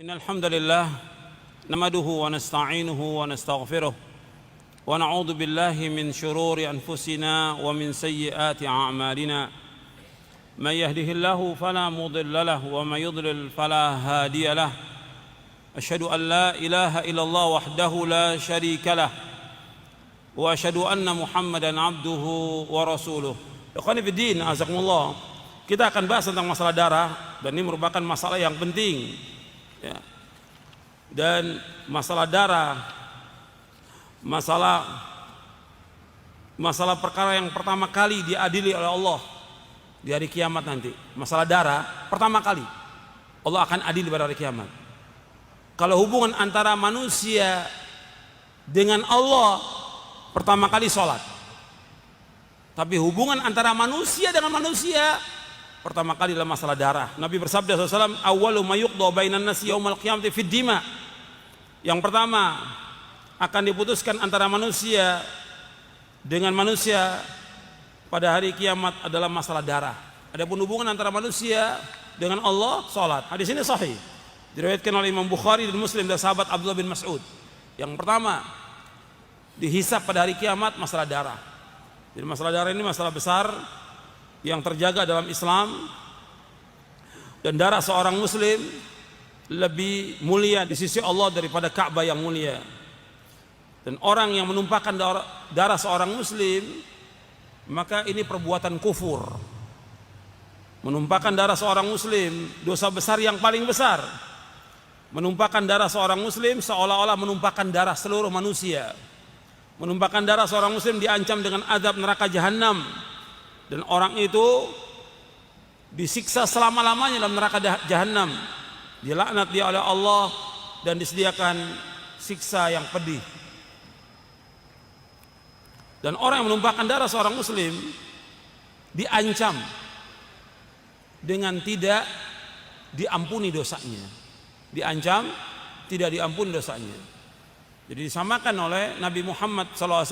Innal hamdalillah nahmaduhu wa nasta'inuhu wa nastaghfiruh wa na'udzu billahi min shururi anfusina wa min sayyiati a'malina. Man yahdihillahu fala mudilla lahu wa man yudlil fala hadiya lahu. Asyhadu an la ilaha illallah wahdahu la syarika lah wa asyhadu anna Muhammadan abduhu wa rasuluh. Ikhwani fid din, azakumullah. Kita akan bahas tentang masalah darah, dan ini merupakan masalah yang penting. Ya. Dan masalah darah, masalah perkara yang pertama kali diadili oleh Allah di hari kiamat nanti. Masalah darah pertama kali Allah akan adili pada hari kiamat. Kalau hubungan antara manusia dengan Allah pertama kali sholat, tapi hubungan antara manusia dengan manusia pertama kali dalam masalah darah. Nabi bersabda SAW, awwalu ma yuqda bainan nasi yaumal qiyamati fid dima. Yang pertama akan diputuskan antara manusia dengan manusia pada hari kiamat adalah masalah darah. Adapun hubungan antara manusia dengan Allah, salat. Hadis ini sahih, diriwayatkan oleh Imam Bukhari dan Muslim dari sahabat Abdullah bin Mas'ud. Yang pertama dihisab pada hari kiamat masalah darah. Jadi masalah darah ini masalah besar yang terjaga dalam Islam, dan darah seorang muslim lebih mulia di sisi Allah daripada Ka'bah yang mulia. Dan orang yang menumpahkan darah seorang muslim, maka ini perbuatan kufur. Menumpahkan darah seorang muslim dosa besar yang paling besar. Menumpahkan darah seorang muslim seolah-olah menumpahkan darah seluruh manusia. Menumpahkan darah seorang muslim diancam dengan azab neraka jahanam. Dan orang itu disiksa selama-lamanya dalam neraka jahanam. Dilaknat dia oleh Allah dan disediakan siksa yang pedih. Dan orang yang menumpahkan darah seorang muslim diancam dengan tidak diampuni dosanya. Diancam tidak diampuni dosanya. Jadi disamakan oleh Nabi Muhammad SAW,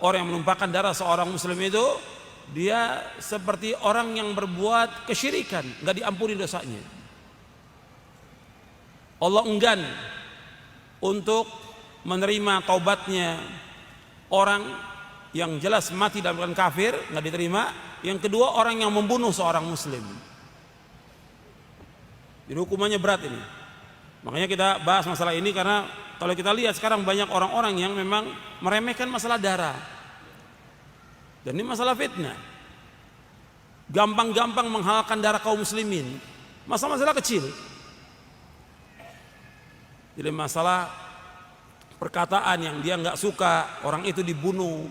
orang yang menumpahkan darah seorang muslim itu dia seperti orang yang berbuat kesyirikan, nggak diampuni dosanya. Allah enggan untuk menerima taubatnya orang yang jelas mati dalam keadaan kafir, nggak diterima. Yang kedua, orang yang membunuh seorang muslim. Jadi hukumannya berat ini. Makanya kita bahas masalah ini karena kalau kita lihat sekarang banyak orang-orang yang memang meremehkan masalah darah. Dan ini masalah fitnah. Gampang-gampang menghalalkan darah kaum muslimin. Masalah-masalah kecil. Jadi masalah perkataan yang dia nggak suka, orang itu dibunuh.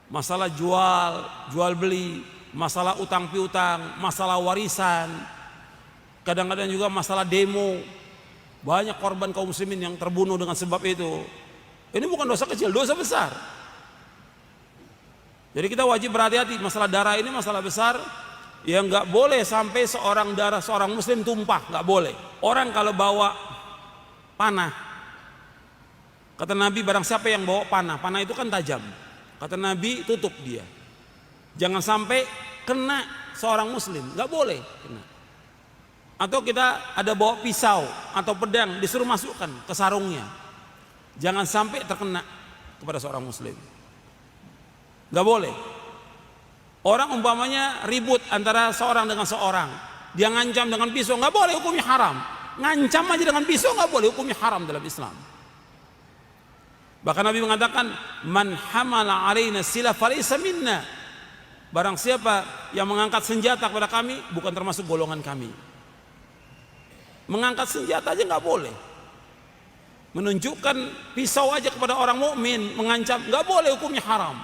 Masalah jual beli, masalah utang piutang, masalah warisan. Kadang-kadang juga masalah demo. Banyak korban kaum muslimin yang terbunuh dengan sebab itu. Ini bukan dosa kecil, dosa besar. Jadi kita wajib berhati-hati. Masalah darah ini masalah besar yang nggak boleh sampai darah seorang muslim tumpah, nggak boleh. Orang kalau bawa panah, kata Nabi, barang siapa yang bawa panah itu kan tajam. Kata Nabi, tutup dia. Jangan sampai kena seorang muslim, nggak boleh kena. Atau kita ada bawa pisau atau pedang, disuruh masukkan ke sarungnya. Jangan sampai terkena kepada seorang muslim. Gak boleh. Orang umpamanya ribut antara seorang dengan seorang, dia ngancam dengan pisau, gak boleh, hukumnya haram. Ngancam aja dengan pisau gak boleh, hukumnya haram dalam Islam. Bahkan Nabi mengatakan, man hamala alaina silah falaysa minna. Barang siapa yang mengangkat senjata kepada kami, bukan termasuk golongan kami. Mengangkat senjata aja gak boleh. Menunjukkan pisau aja kepada orang mukmin, mengancam, gak boleh, hukumnya haram.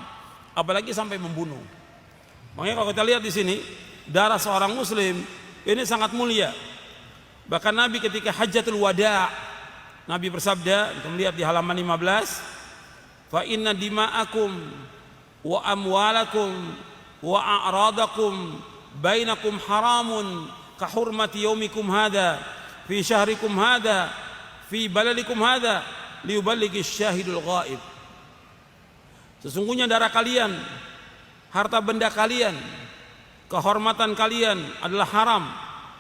Apalagi sampai membunuh. Makanya kalau kita lihat di sini, darah seorang muslim ini sangat mulia. Bahkan Nabi ketika Hajjatul Wada', Nabi bersabda, kita melihat di halaman 15, fa inna dima'akum wa amwalakum wa a'radakum bainakum haramun ka hurmati yaumikum hadha fi syahrikum hadha fi baladikum hadha liyuballighi syahidul ghaib. Sesungguhnya darah kalian, harta benda kalian, kehormatan kalian adalah haram,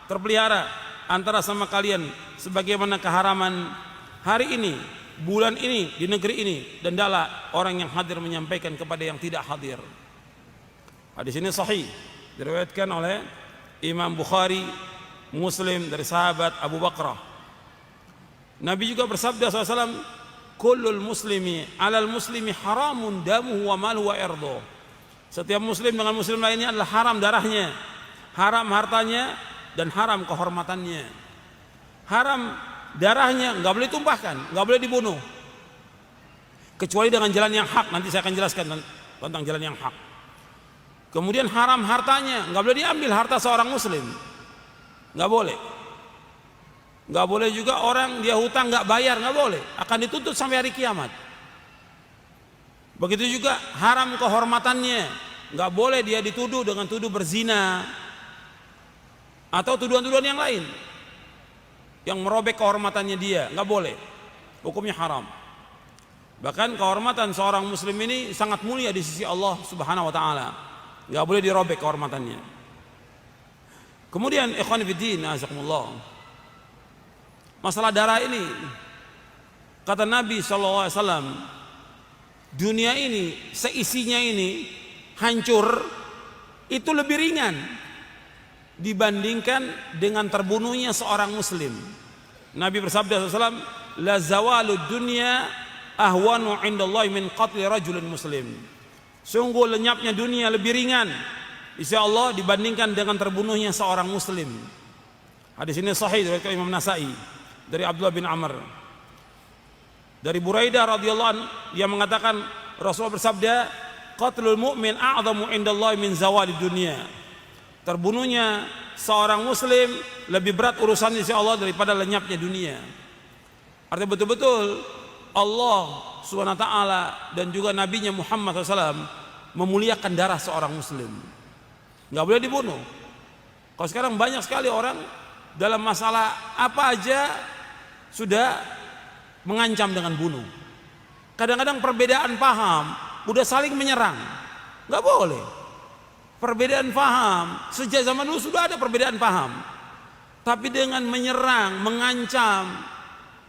terpelihara antara sama kalian sebagaimana keharaman hari ini, bulan ini, di negeri ini, dan adalah orang yang hadir menyampaikan kepada yang tidak hadir. Hadis ini sahih, diriwayatkan oleh Imam Bukhari, Muslim dari sahabat Abu Bakrah. Nabi juga bersabda SAW, kullul muslimi alal muslimi haramun damuhu wa maluhu wa irduh. Setiap muslim dengan muslim lainnya adalah haram darahnya, haram hartanya, dan haram kehormatannya. Haram darahnya nggak boleh tumpahkan, nggak boleh dibunuh, kecuali dengan jalan yang hak. Nanti saya akan jelaskan tentang jalan yang hak. Kemudian haram hartanya, nggak boleh diambil harta seorang muslim, nggak boleh. Nggak boleh juga orang dia hutang nggak bayar, nggak boleh, akan dituntut sampai hari kiamat. Begitu juga haram kehormatannya, nggak boleh dia dituduh dengan tuduh berzina atau tuduhan-tuduhan yang lain yang merobek kehormatannya dia, nggak boleh, hukumnya haram. Bahkan kehormatan seorang muslim ini sangat mulia di sisi Allah Subhanahu wa taala, nggak boleh dirobek kehormatannya. Kemudian ikhwan fillah, azakumullah, masalah darah ini, kata Nabi SAW, dunia ini seisinya ini hancur itu lebih ringan dibandingkan dengan terbunuhnya seorang muslim. Nabi bersabda SAW, la zawalud dunya ahwanu indallahi min qatli rajulin muslim. Sungguh lenyapnya dunia lebih ringan insya Allah dibandingkan dengan terbunuhnya seorang muslim. Hadis ini sahih dari Imam Nasai dari Abdullah bin Amr. Dari Buraidah radhiyallahu anhu, dia mengatakan Rasulullah bersabda, qatlul mu'min a'zamu indallahi min zawalid dunya. Terbunuhnya seorang muslim lebih berat urusannya insya Allah daripada lenyapnya dunia. Artinya betul-betul Allah Subhanahu wa taala dan juga nabinya Muhammad SAW memuliakan darah seorang muslim. Nggak boleh dibunuh. Kalau sekarang banyak sekali orang dalam masalah apa aja sudah mengancam dengan bunuh. Kadang-kadang perbedaan paham udah saling menyerang. Nggak boleh. Perbedaan paham sejak zaman dulu sudah ada perbedaan paham. Tapi dengan menyerang, mengancam,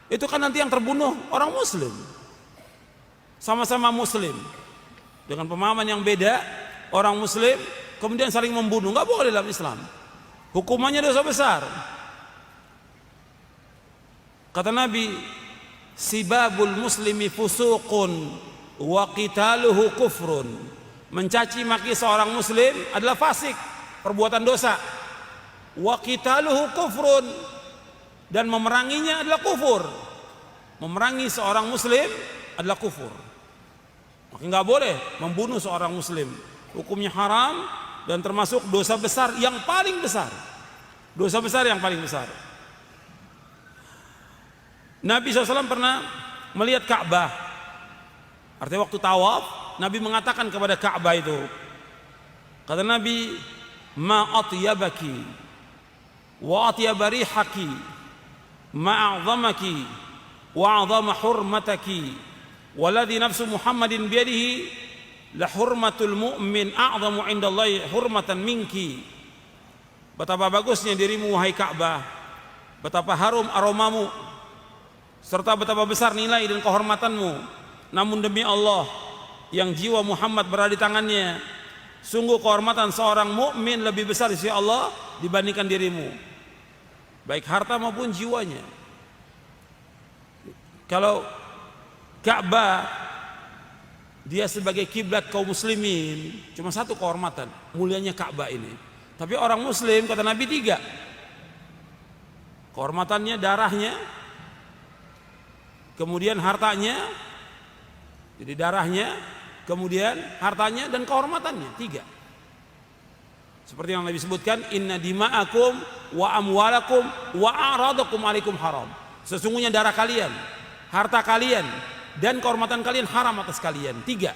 itu kan nanti yang terbunuh orang muslim. Sama-sama muslim dengan pemahaman yang beda, orang muslim kemudian saling membunuh, nggak boleh dalam Islam. Hukumannya dosa besar. Kata Nabi, sibabul muslimi fusuqun wa qitaluhu kufrun. Mencaci maki seorang muslim adalah fasik, perbuatan dosa. Wa qitaluhu kufrun, dan memeranginya adalah kufur. Memerangi seorang muslim adalah kufur. Maka nggak boleh membunuh seorang muslim. Hukumnya haram dan termasuk dosa besar yang paling besar. Dosa besar yang paling besar. Nabi SAW pernah melihat Ka'bah. Artinya waktu tawaf, Nabi mengatakan kepada Ka'bah itu, kata Nabi, ma atyabaki wa atyaba rihaki ma a'zamaki wa a'zama hurmataki waladhi nafsu Muhammadin biyadihi la hurmatul mu'min a'zamu indallahi hurmatan minki. Betapa bagusnya dirimu wahai Ka'bah, betapa harum aromamu, serta betapa besar nilai dan kehormatanmu. Namun demi Allah yang jiwa Muhammad berada di tangannya, sungguh kehormatan seorang mukmin lebih besar di sisi Allah dibandingkan dirimu, baik harta maupun jiwanya. Kalau Ka'bah dia sebagai kiblat kaum muslimin, cuma satu kehormatan, mulianya Ka'bah ini. Tapi orang muslim kata Nabi tiga kehormatannya: darahnya, kemudian hartanya, jadi darahnya, kemudian hartanya, dan kehormatannya. Tiga. Seperti yang Nabi sebutkan, inna dima'akum wa amwalakum wa a'radakum alaikum haram. Sesungguhnya darah kalian, harta kalian, dan kehormatan kalian haram atas kalian. Tiga.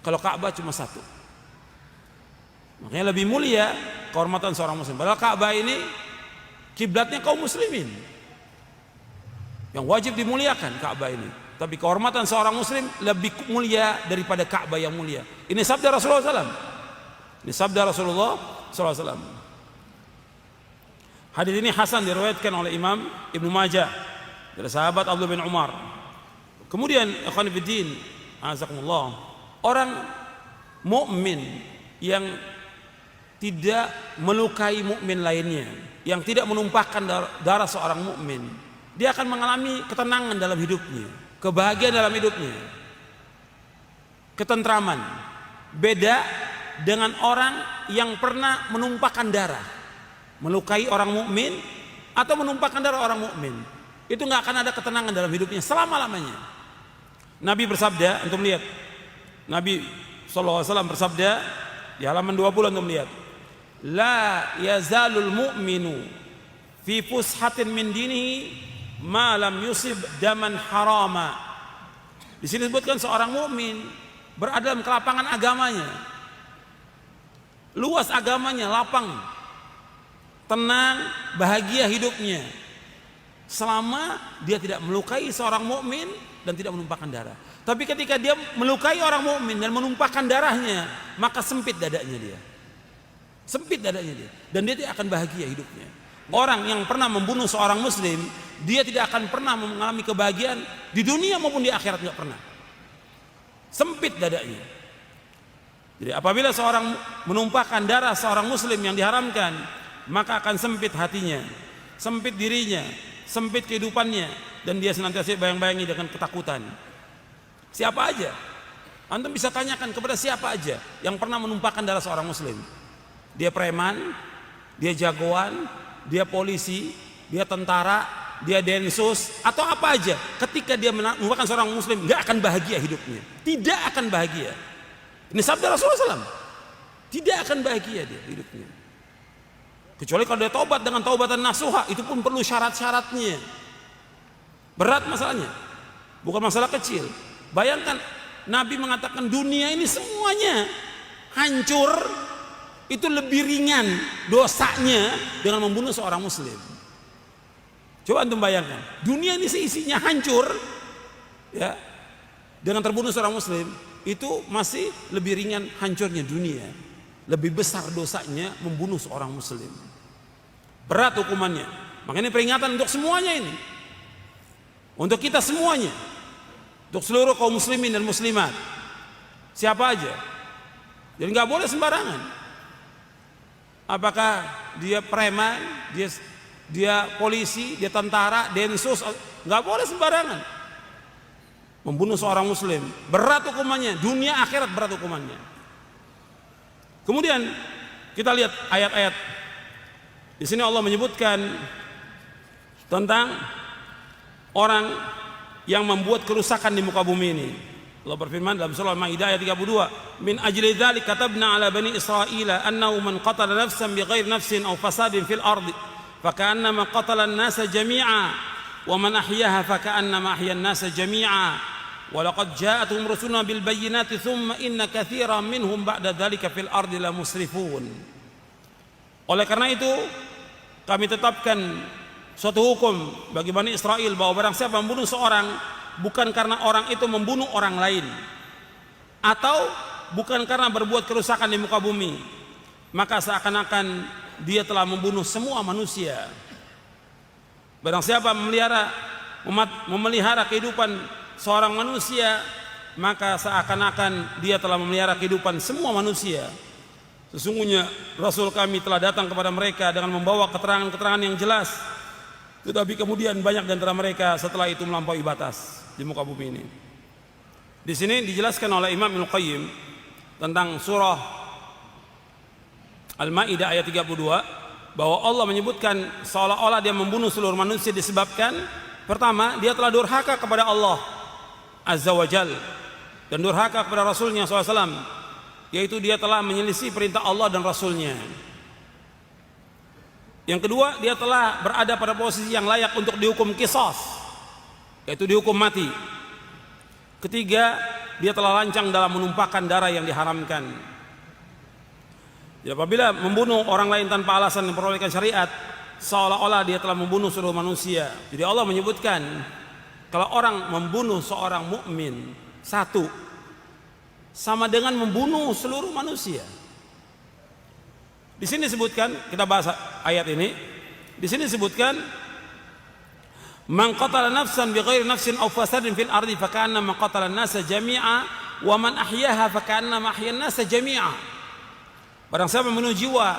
Kalau Ka'bah cuma satu. Makanya lebih mulia kehormatan seorang muslim. Padahal Ka'bah ini kiblatnya kaum muslimin, yang wajib dimuliakan Ka'bah ini. Tapi kehormatan seorang muslim lebih mulia daripada Ka'bah yang mulia. Ini sabda Rasulullah SAW. Ini sabda Rasulullah SAW. Hadis ini hasan diriwayatkan oleh Imam Ibnu Majah dari sahabat Abdullah bin Umar. Kemudian ikhwan fillah, azakumullah, orang mukmin yang tidak melukai mukmin lainnya, yang tidak menumpahkan darah seorang mukmin, dia akan mengalami ketenangan dalam hidupnya, kebahagiaan dalam hidupnya, ketentraman. Beda dengan orang yang pernah menumpahkan darah, melukai orang mukmin atau menumpahkan darah orang mukmin. Itu nggak akan ada ketenangan dalam hidupnya selama-lamanya. Nabi bersabda, antum lihat, Nabi SAW bersabda di halaman 20, antum lihat, la yazalul mu'minu fi fushatin min dinihi ma lam yusib daman harama. Di sini disebutkan seorang mukmin berada dalam kelapangan agamanya, luas agamanya, lapang, tenang, bahagia hidupnya, selama dia tidak melukai seorang mukmin dan tidak menumpahkan darah. Tapi ketika dia melukai orang mukmin dan menumpahkan darahnya, maka sempit dadanya dia. Sempit dadanya dia, dan dia tidak akan bahagia hidupnya. Orang yang pernah membunuh seorang muslim, dia tidak akan pernah mengalami kebahagiaan di dunia maupun di akhirat, tidak pernah. Sempit dadanya. Jadi apabila seorang menumpahkan darah seorang muslim yang diharamkan, maka akan sempit hatinya, sempit dirinya, sempit kehidupannya, dan dia senantiasa bayang-bayangi dengan ketakutan. Siapa aja, antum bisa tanyakan kepada siapa aja yang pernah menumpahkan darah seorang muslim. Dia preman, dia jagoan, dia polisi, dia tentara, dia densus, atau apa aja. Ketika dia menumpahkan seorang muslim, nggak akan bahagia hidupnya, tidak akan bahagia. Ini sabda Rasulullah SAW. Tidak akan bahagia dia hidupnya, kecuali kalau dia taubat dengan taubatan nasuha. Itu pun perlu syarat-syaratnya. Berat masalahnya, bukan masalah kecil. Bayangkan Nabi mengatakan dunia ini semuanya hancur, itu lebih ringan dosanya dengan membunuh seorang muslim. Coba antum bayangkan, dunia ini seisinya hancur, ya, dengan terbunuh seorang muslim, itu masih lebih ringan hancurnya dunia. Lebih besar dosanya membunuh seorang muslim. Berat hukumannya. Makanya peringatan untuk semuanya ini, untuk kita semuanya, untuk seluruh kaum muslimin dan muslimat, siapa aja. Jadi nggak boleh sembarangan. Apakah dia preman, dia polisi, dia tentara, densus, nggak boleh sembarangan membunuh seorang muslim. Berat hukumannya, dunia akhirat berat hukumannya. Kemudian kita lihat ayat-ayat. Di sini Allah menyebutkan tentang orang yang membuat kerusakan di muka bumi ini. Allah berfirman dalam surah Al-Maidah ayat 32, min ajli dzalik katabna ala bani Israila annahu man qatala nafsan bighairi nafsin aw fasadin fil ardi faka'annama qatala an-nasa jami'a wa man ahyaha faka'annama ahya an-nasa jami'a wa laqad ja'atuhum rusuluna bil bayyinati thumma inna katsiran minhum ba'da dzalika fil ardi la musrifun. Oleh karena itu kami tetapkan suatu hukum bagi Bani Israel bahwa barang siapa membunuh seorang bukan karena orang itu membunuh orang lain atau bukan karena berbuat kerusakan di muka bumi, maka seakan-akan dia telah membunuh semua manusia. Barang siapa memelihara kehidupan seorang manusia, maka seakan-akan dia telah memelihara kehidupan semua manusia. Sesungguhnya Rasul kami telah datang kepada mereka dengan membawa keterangan-keterangan yang jelas, tetapi kemudian banyak di antara mereka setelah itu melampaui batas di muka bumi ini. Di sini dijelaskan oleh Imam Ibnu Qayyim tentang surah Al-Maidah ayat 32 bahwa Allah menyebutkan seolah-olah dia membunuh seluruh manusia disebabkan pertama dia telah durhaka kepada Allah Azza wa Jal dan durhaka kepada Rasulnya SAW, yaitu dia telah menyelisih perintah Allah dan Rasulnya. Yang kedua, dia telah berada pada posisi yang layak untuk dihukum qisas, yaitu dihukum mati. Ketiga, dia telah lancang dalam menumpahkan darah yang diharamkan. Jadi apabila membunuh orang lain tanpa alasan yang diperolehkan syariat, seolah-olah dia telah membunuh seluruh manusia. Jadi Allah menyebutkan kalau orang membunuh seorang mukmin satu sama dengan membunuh seluruh manusia. Di sini disebutkan, kita bahas ayat ini, Di sini disebutkan man qatala nafsan bighairi nafsin aw fasadin fil ardi faka'annama qatala an-nasa jami'a wa man ahyaha faka'annama ahya an-nasa jami'a. Barang siapa membunuh jiwa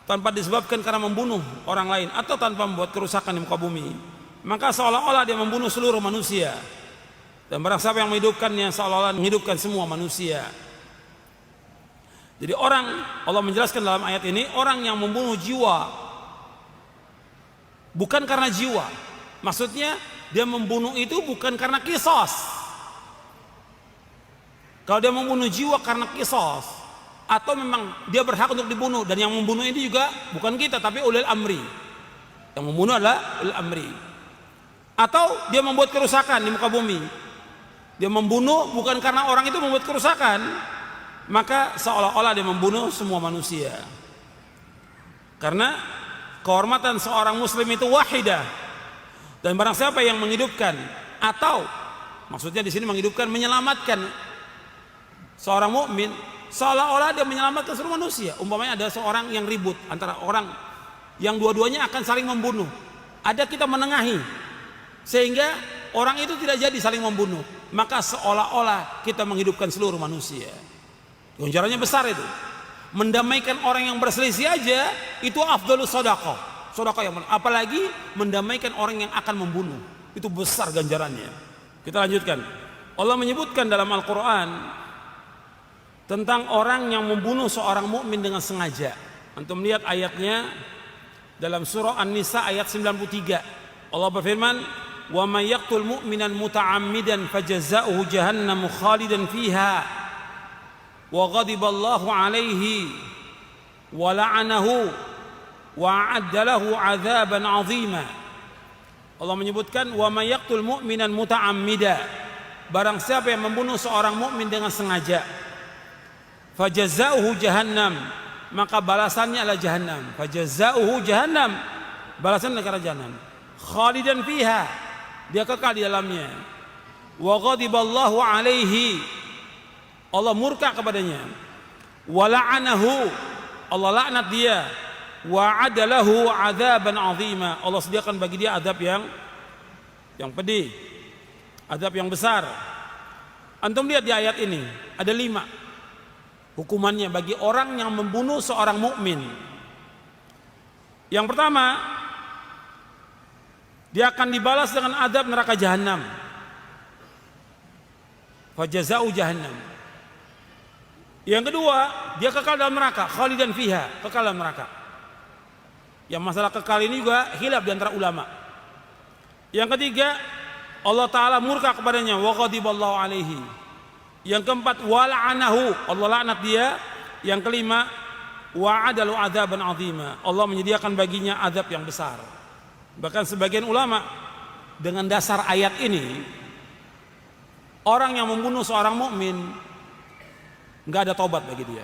tanpa disebabkan karena membunuh orang lain atau tanpa membuat kerusakan di muka bumi, maka seolah-olah dia membunuh seluruh manusia. Dan barang siapa yang menghidupkannya, seolah-olah menghidupkan semua manusia. Jadi Allah menjelaskan dalam ayat ini, orang yang membunuh jiwa bukan karena jiwa. Maksudnya dia membunuh itu bukan karena kisos. Kalau dia membunuh jiwa karena kisos, atau memang dia berhak untuk dibunuh, dan yang membunuh ini juga bukan kita tapi ulil amri. Yang membunuh adalah ulil amri. Atau dia membuat kerusakan di muka bumi. Dia membunuh bukan karena orang itu membuat kerusakan, maka seolah-olah dia membunuh semua manusia. Karena kehormatan seorang muslim itu wahidah. Dan barang siapa yang menghidupkan, atau maksudnya di sini menghidupkan, menyelamatkan seorang mukmin, seolah-olah dia menyelamatkan seluruh manusia. Umpamanya ada seorang yang ribut antara orang yang dua-duanya akan saling membunuh, ada kita menengahi sehingga orang itu tidak jadi saling membunuh, maka seolah-olah kita menghidupkan seluruh manusia. Ganjarannya besar itu. Mendamaikan orang yang berselisih aja itu afdhalus shadaqah. Sedekah yang apalagi mendamaikan orang yang akan membunuh, itu besar ganjarannya. Kita lanjutkan. Allah menyebutkan dalam Al-Qur'an tentang orang yang membunuh seorang mukmin dengan sengaja. Antum lihat ayatnya dalam surah An-Nisa ayat 93. Allah berfirman, "Wa may yaqtul mu'minan muta'ammidan fajazaohu jahannamu khalidan fiha wa ghadiballahu 'alaihi wa la'anahu wa'adda lahu 'adzaban 'azima." Allah menyebutkan wa may yaqtul mu'minan muta'ammida, barang siapa yang membunuh seorang mukmin dengan sengaja, fajazaohu jahannam, maka balasannya adalah jahannam. Fajazaohu jahannam, balasan negara jahannam, khalidan fiha, dia kekal di dalamnya. Wa ghadiballahu 'alaihi, Allah murka kepadanya. Wa la'anahu, Allah laknat dia. Wa adalahu 'adzaban 'azima, Allah sediakan bagi dia azab yang pedih, azab yang besar. Antum lihat di ayat ini ada 5 hukumannya bagi orang yang membunuh seorang mukmin. Yang pertama, dia akan dibalas dengan azab neraka jahanam. Fajazau jahannam. Yang kedua, dia kekal dalam neraka, khalidan fiha, kekal dalam neraka. Yang masalah kekal ini juga khilaf di antara ulama. Yang ketiga, Allah Ta'ala murka kepadanya, wa ghadiballahu 'alaihi. Yang keempat, wa la'anahu, Allah laknat dia. Yang kelima, wa adalu 'adzaban 'azima, Allah menyediakan baginya azab yang besar. Bahkan sebagian ulama dengan dasar ayat ini, orang yang membunuh seorang mukmin enggak ada taubat bagi dia.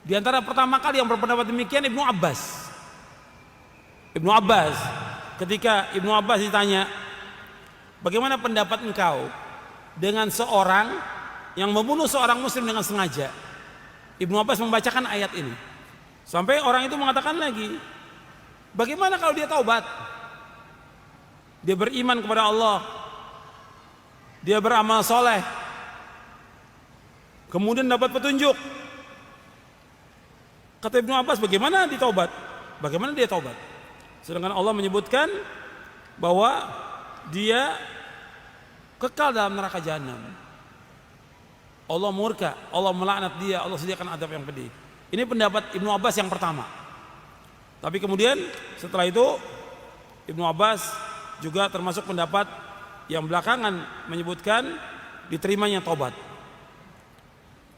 Di antara pertama kali yang berpendapat demikian Ibnu Abbas. Ketika Ibnu Abbas ditanya, bagaimana pendapat engkau dengan seorang yang membunuh seorang muslim dengan sengaja? Ibnu Abbas membacakan ayat ini sampai orang itu mengatakan lagi, bagaimana kalau dia taubat, dia beriman kepada Allah, dia beramal soleh, kemudian dapat petunjuk. Kata Ibnu Abbas, bagaimana ditaubat? Bagaimana dia taubat? Sedangkan Allah menyebutkan bahwa dia kekal dalam neraka jahanam. Allah murka, Allah melaknat dia, Allah sediakan azab yang pedih. Ini pendapat Ibnu Abbas yang pertama. Tapi kemudian setelah itu Ibnu Abbas juga termasuk pendapat yang belakangan menyebutkan diterimanya taubat.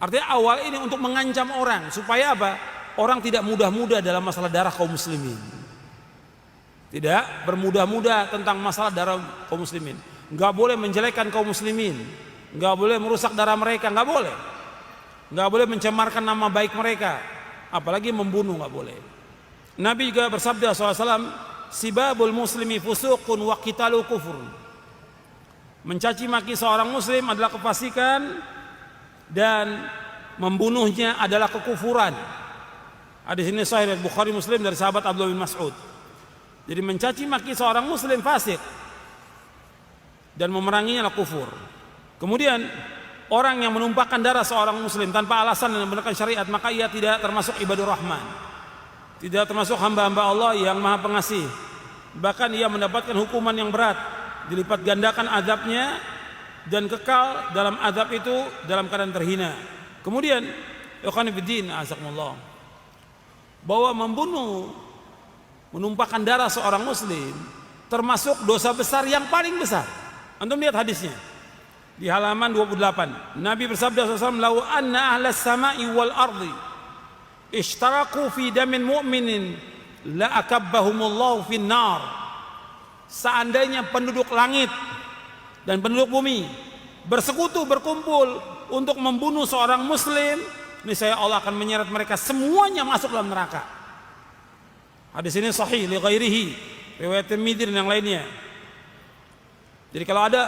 Artinya awal ini untuk mengancam orang supaya apa? Orang tidak mudah-mudah dalam masalah darah kaum muslimin. Tidak bermudah-mudah tentang masalah darah kaum muslimin. Enggak boleh menjelekkan kaum muslimin, enggak boleh merusak darah mereka, enggak boleh. Enggak boleh mencemarkan nama baik mereka, apalagi membunuh enggak boleh. Nabi juga bersabda SAW, sibabul muslimi fusuqun wa qitalu kufur. Mencaci maki seorang muslim adalah kefasikan dan membunuhnya adalah kekufuran. Hadis ini sahih dari Bukhari Muslim dari sahabat Abdullah bin Mas'ud. Jadi mencaci maki seorang muslim fasik dan memeranginya adalah kufur. Kemudian orang yang menumpahkan darah seorang muslim tanpa alasan dan menggunakan syariat, maka ia tidak termasuk ibadur rahman, tidak termasuk hamba-hamba Allah yang maha pengasih. Bahkan ia mendapatkan hukuman yang berat, dilipat gandakan azabnya dan kekal dalam azab itu dalam keadaan terhina. Kemudian ikhwan fillah azakumullah, bahwa membunuh, menumpahkan darah seorang muslim termasuk dosa besar yang paling besar. Antum lihat hadisnya di halaman 28. Nabi bersabda SAW, "Lau anna ahlas sama'i wal ardi ishtaraku fi damin mu'minin la akabbahumullahu fin nar." Seandainya penduduk langit dan penduduk bumi bersekutu, berkumpul untuk membunuh seorang muslim, niscaya Allah akan menyeret mereka semuanya masuk dalam neraka. Hadis ini sahih li ghairihi, riwayat Tirmidzi dan yang lainnya. Jadi kalau ada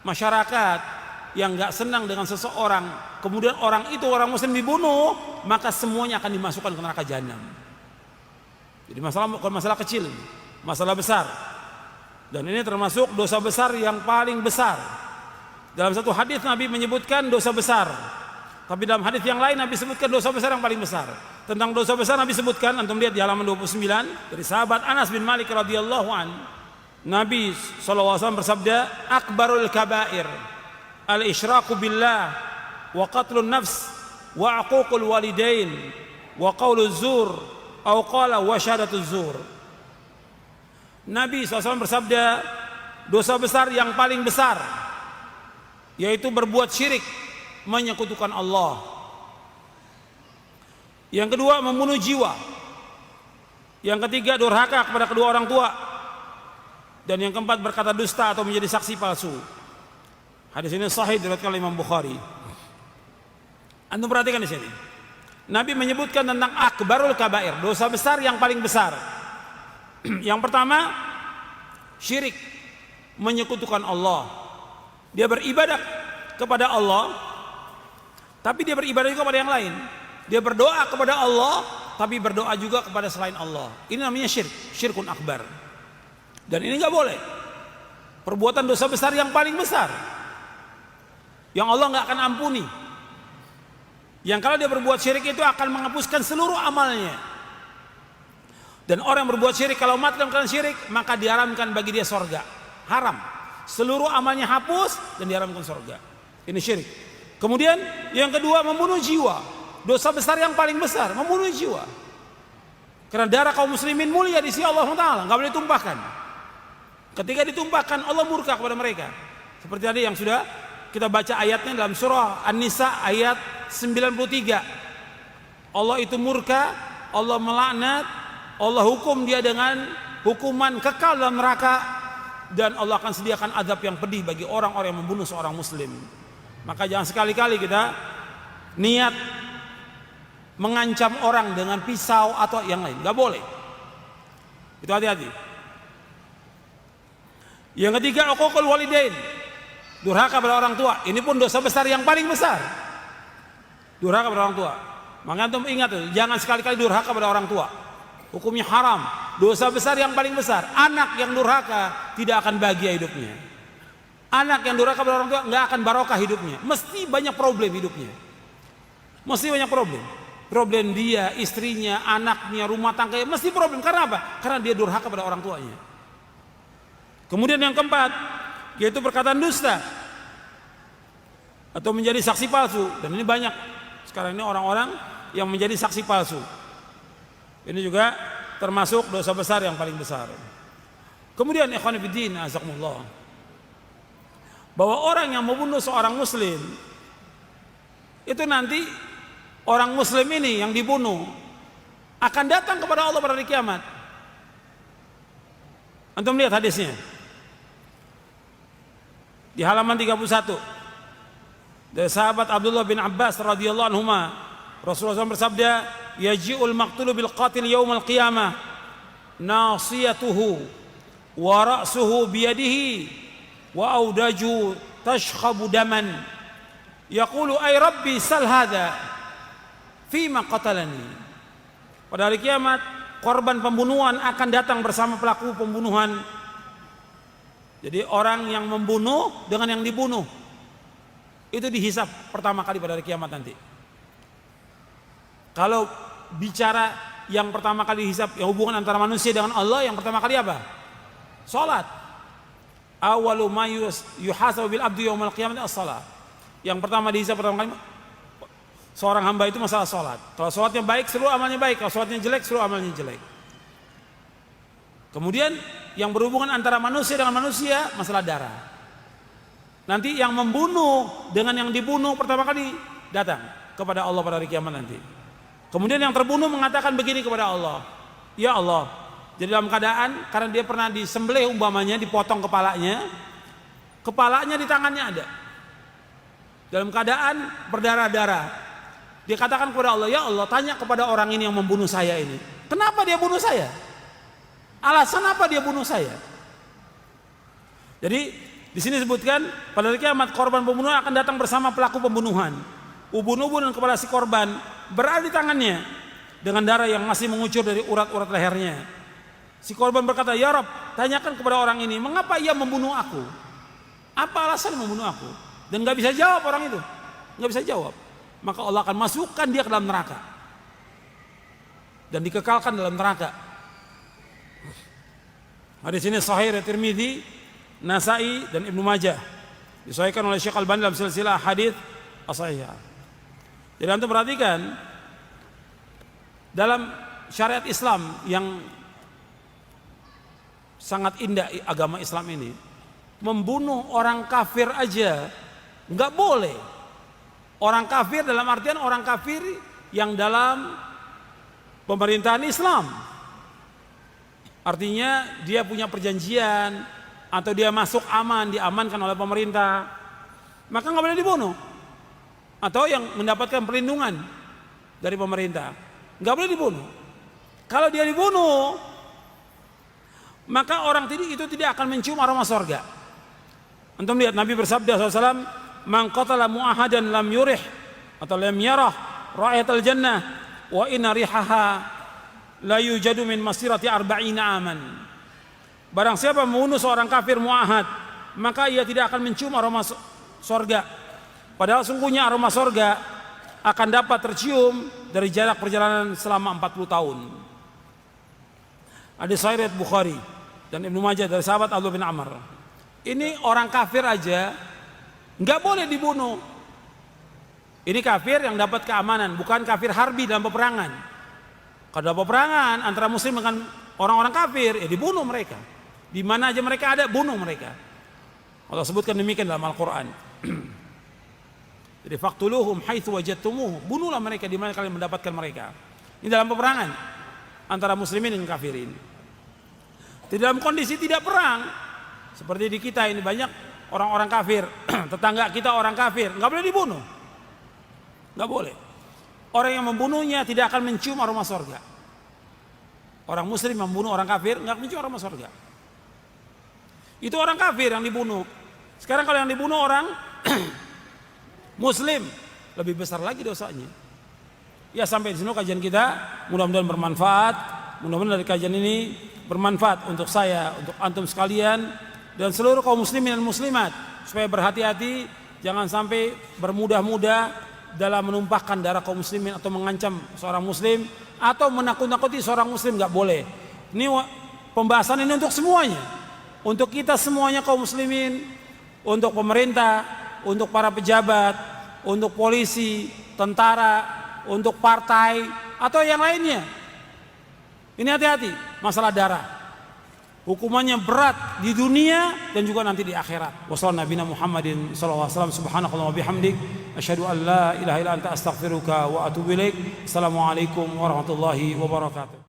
masyarakat yang enggak senang dengan seseorang, kemudian orang itu, orang muslim, dibunuh, maka semuanya akan dimasukkan ke neraka jahanam. Jadi masalah bukan masalah kecil, masalah besar. Dan ini termasuk dosa besar yang paling besar. Dalam satu hadis Nabi menyebutkan dosa besar, tapi dalam hadis yang lain Nabi sebutkan dosa besar yang paling besar. Tentang dosa besar Nabi sebutkan, antum lihat di halaman 29, dari sahabat Anas bin Malik radhiyallahu an, Nabi SAW bersabda, "Akbarul kabair al-isyraku billah wa qatlun nafs wa aququl walidain wa qauluz zur au qala wa syahadatuz zur." Nabi SAW bersabda, dosa besar yang paling besar yaitu berbuat syirik, menyekutukan Allah. Yang kedua, membunuh jiwa. Yang ketiga, durhaka kepada kedua orang tua. Dan yang keempat, berkata dusta atau menjadi saksi palsu. Hadis ini sahih diriwayatkan oleh Imam Bukhari. Antum perhatikan di sini. Nabi menyebutkan tentang akbarul kabair, dosa besar yang paling besar. Yang pertama, syirik, menyekutukan Allah. Dia beribadah kepada Allah, tapi dia beribadah juga kepada yang lain. Dia berdoa kepada Allah, tapi berdoa juga kepada selain Allah. Ini namanya syirik, syirkun akbar. Dan ini nggak boleh. Perbuatan dosa besar yang paling besar, yang Allah nggak akan ampuni. Yang kalau dia berbuat syirik itu akan menghapuskan seluruh amalnya. Dan orang yang berbuat syirik kalau mati dalam keadaan syirik, maka diharamkan bagi dia sorga. Haram. Seluruh amalnya hapus dan diharamkan sorga. Ini syirik. Kemudian yang kedua, membunuh jiwa. Dosa besar yang paling besar, membunuh jiwa. Karena darah kaum muslimin mulia di sisi Allah Taala, nggak boleh ditumpahkan. Ketika ditumpahkan, Allah murka kepada mereka. Seperti tadi yang sudah kita baca ayatnya dalam surah An-Nisa ayat 93. Allah itu murka, Allah melaknat, Allah hukum dia dengan hukuman kekal dalam neraka, dan Allah akan sediakan azab yang pedih bagi orang-orang yang membunuh seorang muslim. Maka jangan sekali-kali kita niat mengancam orang dengan pisau atau yang lain, nggak boleh. Itu hati-hati. Yang ketiga, uququl walidain, durhaka pada orang tua. Ini pun dosa besar yang paling besar. Durhaka pada orang tua. Maka antum ingat, jangan sekali-kali durhaka pada orang tua. Hukumnya haram. Dosa besar yang paling besar. Anak yang durhaka tidak akan bahagia hidupnya. Anak yang durhaka pada orang tua nggak akan barokah hidupnya. Mesti banyak problem hidupnya. Mesti banyak problem. Problem dia, istrinya, anaknya, rumah tangganya, mesti problem. Karena apa? Karena dia durhaka pada orang tuanya. Kemudian yang keempat, yaitu perkataan dusta atau menjadi saksi palsu. Dan ini banyak sekarang ini orang-orang yang menjadi saksi palsu. Ini juga termasuk dosa besar yang paling besar. Kemudian ikhwan fillah azakumullah, bahwa orang yang membunuh seorang muslim itu nanti orang muslim ini yang dibunuh akan datang kepada Allah pada hari kiamat. Antum lihat hadisnya di halaman 31 dari sahabat Abdullah bin Abbas radhiyallahu anhuma. Rasulullah SAW bersabda, yaji'ul maqtulu bil qatil yaumal qiyamah nasiyatuhu wa ra'suhu biyadihi wa audaju tashkhabu daman yaqulu ay rabbi sal hadha fima qatalani. Pada hari kiamat korban pembunuhan akan datang bersama pelaku pembunuhan. Jadi orang yang membunuh dengan yang dibunuh itu dihisap pertama kali pada hari kiamat nanti. Kalau bicara yang pertama kali dihisap, yang hubungan antara manusia dengan Allah, yang pertama kali apa? Salat. Awalu ma yuhasabu bil abdi yaumil qiyamah as-salat. Yang pertama dihisap pertama kali seorang hamba itu masalah salat. Kalau salatnya baik, seluruh amalnya baik. Kalau salatnya jelek, seluruh amalnya jelek. Kemudian yang berhubungan antara manusia dengan manusia, masalah darah. Nanti yang membunuh dengan yang dibunuh pertama kali datang kepada Allah pada hari kiamat nanti. Kemudian yang terbunuh mengatakan begini kepada Allah, ya Allah, jadi dalam keadaan karena dia pernah disembelih umpamanya, dipotong kepalanya di tangannya ada, dalam keadaan berdarah-darah. Dia katakan kepada Allah, ya Allah, tanya kepada orang ini yang membunuh saya ini, kenapa dia bunuh saya? Alasan apa dia bunuh saya? Jadi di sini disebutkan pada hari kiamat korban pembunuhan akan datang bersama pelaku pembunuhan. Ubun-ubun dan kepala si korban berada di tangannya dengan darah yang masih mengucur dari urat-urat lehernya. Si korban berkata, ya Rabb, tanyakan kepada orang ini, mengapa ia membunuh aku? Apa alasan membunuh aku? Dan gak bisa jawab orang itu, gak bisa jawab. Maka Allah akan masukkan dia ke dalam neraka dan dikekalkan dalam neraka. Hadis ini sahih riwayat Tirmidzi, Nasa'i dan Ibnu Majah. Disahihkan oleh Syekh Albani dalam silsilah hadits as-sahihah. Jadi antum perhatikan dalam syariat Islam yang sangat indah agama Islam ini, membunuh orang kafir aja nggak boleh. Orang kafir dalam artian orang kafir yang dalam pemerintahan Islam. Artinya dia punya perjanjian atau dia masuk aman, diamankan oleh pemerintah, maka nggak boleh dibunuh. Atau yang mendapatkan perlindungan dari pemerintah, nggak boleh dibunuh. Kalau dia dibunuh, maka orang itu tidak akan mencium aroma sorga. Antum lihat Nabi bersabda SAW, man qatala mu'ahadan lam yurih atau lam yarah ra'iyatal jannah wa inna rihaha la yujadu min masirati arba'ina aman. Barang siapa membunuh seorang kafir mu'ahad, maka ia tidak akan mencium aroma sorga. Padahal sungguhnya aroma sorga akan dapat tercium dari jarak perjalanan selama 40 tahun. Hadis sahih riwayat Bukhari dan Ibnu Majah dari sahabat Abdullah bin Amr. Ini orang kafir aja nggak boleh dibunuh. Ini kafir yang dapat keamanan, bukan kafir harbi dalam peperangan. Kalau dalam peperangan antara muslim dengan orang-orang kafir, ya dibunuh mereka. Di mana aja mereka ada, bunuh mereka. Allah sebutkan demikian dalam Al-Quran. Jadi faqtuluhum haitsu wajadtumuh, bunuhlah mereka di mana kalian mendapatkan mereka. Ini dalam peperangan antara muslimin dengan kafirin. Di dalam kondisi tidak perang, seperti di kita ini banyak orang-orang kafir, tetangga kita orang kafir, nggak boleh dibunuh, nggak boleh. Orang yang membunuhnya tidak akan mencium aroma sorga. Orang muslim membunuh orang kafir nggak mencium aroma sorga. Itu orang kafir yang dibunuh. Sekarang kalau yang dibunuh orang muslim, lebih besar lagi dosanya. Ya, sampai di sini kajian kita, mudah-mudahan bermanfaat. Mudah-mudahan dari kajian ini bermanfaat untuk saya, untuk antum sekalian dan seluruh kaum muslimin dan muslimat, supaya berhati-hati, jangan sampai bermudah-mudah dalam menumpahkan darah kaum muslimin atau mengancam seorang muslim atau menakut-nakuti seorang muslim, nggak boleh. Ini pembahasan ini untuk semuanya, untuk kita semuanya kaum muslimin, untuk pemerintah, untuk para pejabat, untuk polisi, tentara, untuk partai atau yang lainnya. Ini hati-hati masalah darah. Hukumannya berat di dunia dan juga nanti di akhirat. Wassallallahu nabiyana Muhammadin sallallahu alaihi wasallam, subhanakallahumma bihamdik, asyhadu an la ilaha illa anta astaghfiruka wa atubu ilaik. Assalamualaikum warahmatullahi wabarakatuh.